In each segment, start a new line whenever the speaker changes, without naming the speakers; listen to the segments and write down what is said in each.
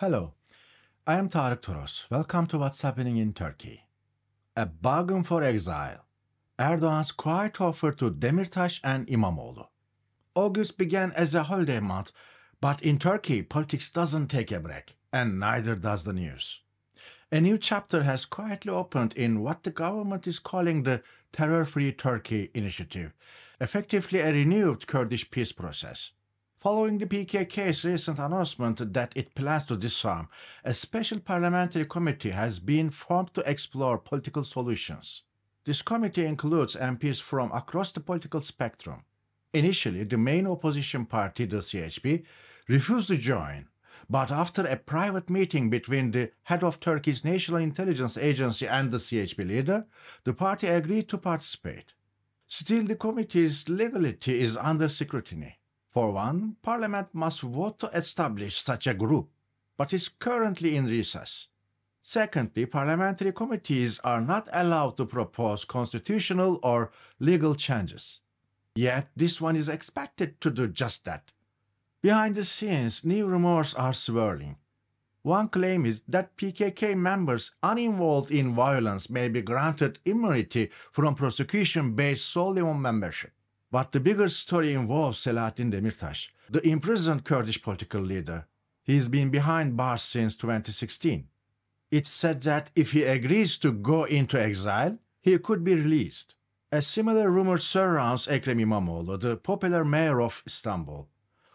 Hello, I am TOROS. Welcome to What's Happening in Turkey. A bargain for exile. Erdoğan's quiet offer to Demirtaş and İmamoğlu. August began as a holiday month, but in Turkey, politics doesn't take a break, and neither does the news. A new chapter has quietly opened in what the government is calling the Terror-Free Turkey initiative, effectively a renewed Kurdish peace process. Following the PKK's recent announcement that it plans to disarm, a special parliamentary committee has been formed to explore political solutions. This committee includes MPs from across the political spectrum. Initially, the main opposition party, the CHP, refused to join, but after a private meeting between the head of Turkey's National Intelligence Agency and the CHP leader, the party agreed to participate. Still, the committee's legality is under scrutiny. For one, Parliament must vote to establish such a group, but is currently in recess. Secondly, parliamentary committees are not allowed to propose constitutional or legal changes. Yet, this one is expected to do just that. Behind the scenes, new rumors are swirling. One claim is that PKK members uninvolved in violence may be granted immunity from prosecution based solely on membership. But the bigger story involves Selahattin Demirtaş, the imprisoned Kurdish political leader. He's been behind bars since 2016. It's said that if he agrees to go into exile, he could be released. A similar rumor surrounds Ekrem İmamoğlu, the popular mayor of Istanbul,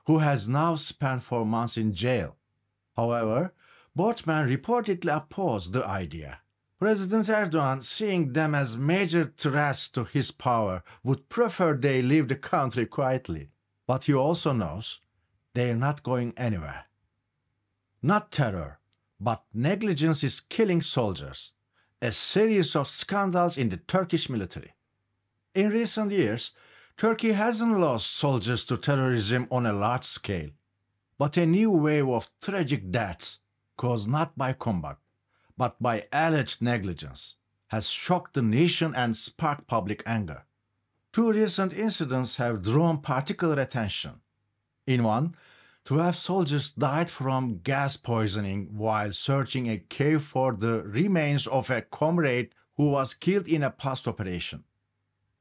who has now spent 4 months in jail. However, both men reportedly oppose the idea. President Erdoğan, seeing them as major threats to his power, would prefer they leave the country quietly. But he also knows they are not going anywhere. Not terror, but negligence is killing soldiers. A series of scandals in the Turkish military. In recent years, Turkey hasn't lost soldiers to terrorism on a large scale, but a new wave of tragic deaths, caused not by combat, but by alleged negligence, has shocked the nation and sparked public anger. 2 recent incidents have drawn particular attention. In one, 12 soldiers died from gas poisoning while searching a cave for the remains of a comrade who was killed in a past operation.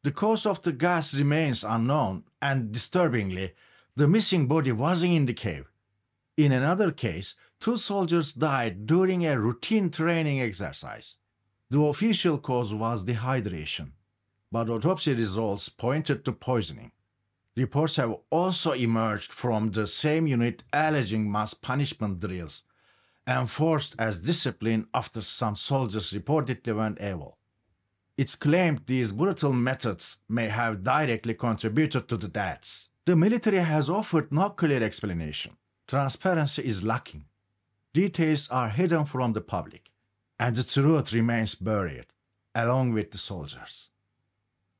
The cause of the gas remains unknown, and disturbingly, the missing body wasn't in the cave. In another case, 2 soldiers died during a routine training exercise. The official cause was dehydration, but autopsy results pointed to poisoning. Reports have also emerged from the same unit alleging mass punishment drills, enforced as discipline after some soldiers reportedly went AWOL. It's claimed these brutal methods may have directly contributed to the deaths. The military has offered no clear explanation. Transparency is lacking. Details are hidden from the public, and the truth remains buried, along with the soldiers.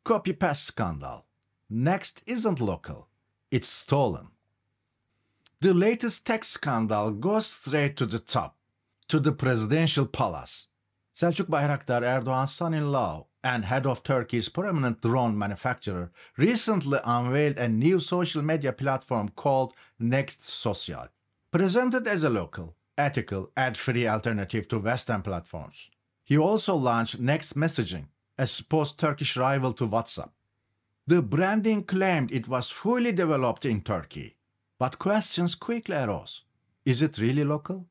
Copy-paste scandal. Next isn't local, it's stolen. The latest tech scandal goes straight to the top, to the presidential palace. Selçuk Bayraktar, Erdoğan's son-in-law and head of Turkey's prominent drone manufacturer, recently unveiled a new social media platform called Next Social. Presented as a local, ethical, ad-free alternative to Western platforms. He also launched Next Messaging, a supposed Turkish rival to WhatsApp. The branding claimed it was fully developed in Turkey, but questions quickly arose. Is it really local?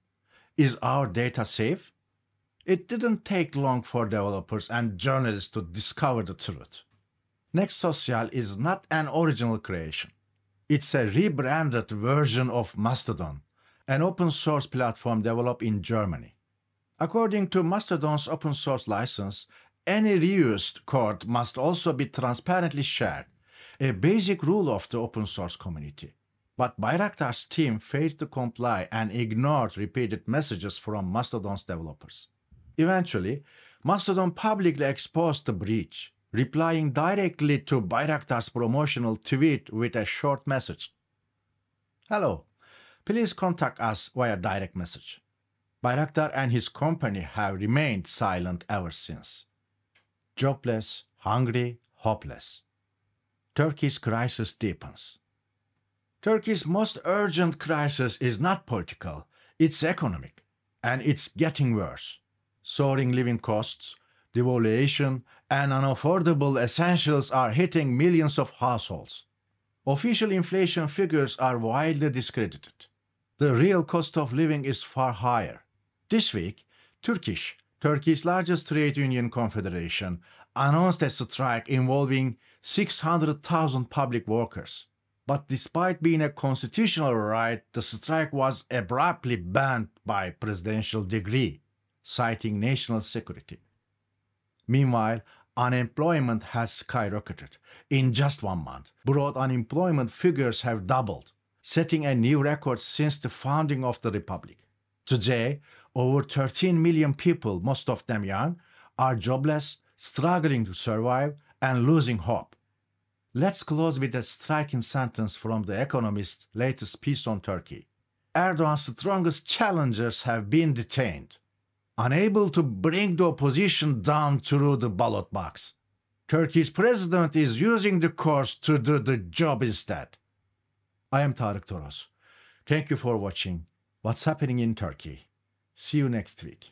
Is our data safe? It didn't take long for developers and journalists to discover the truth. Next Social is not an original creation. It's a rebranded version of Mastodon, an open-source platform developed in Germany. According to Mastodon's open-source license, any reused code must also be transparently shared, a basic rule of the open-source community. But Bayraktar's team failed to comply and ignored repeated messages from Mastodon's developers. Eventually, Mastodon publicly exposed the breach, replying directly to Bayraktar's promotional tweet with a short message. Hello, please contact us via direct message. Bayraktar and his company have remained silent ever since. Jobless, hungry, hopeless. Turkey's crisis deepens. Turkey's most urgent crisis is not political, It's economic, and it's getting worse. Soaring living costs, devaluation, and unaffordable essentials are hitting millions of households. Official inflation figures are widely discredited. The real cost of living is far higher. This week, Turkish, Turkey's largest trade union confederation, announced a strike involving 600,000 public workers. But despite being a constitutional right, the strike was abruptly banned by presidential decree, citing national security. Meanwhile, unemployment has skyrocketed. In just 1 month, broad unemployment figures have doubled, setting a new record since the founding of the republic. Today, over 13 million people, most of them young, are jobless, struggling to survive, and losing hope. Let's close with a striking sentence from The Economist's latest piece on Turkey. Erdoğan's strongest challengers have been detained, unable to bring the opposition down through the ballot box. Turkey's president is using the courts to do the job instead. I am TARIK TOROS. Thank you for watching What's Happening in Turkey. See you next week.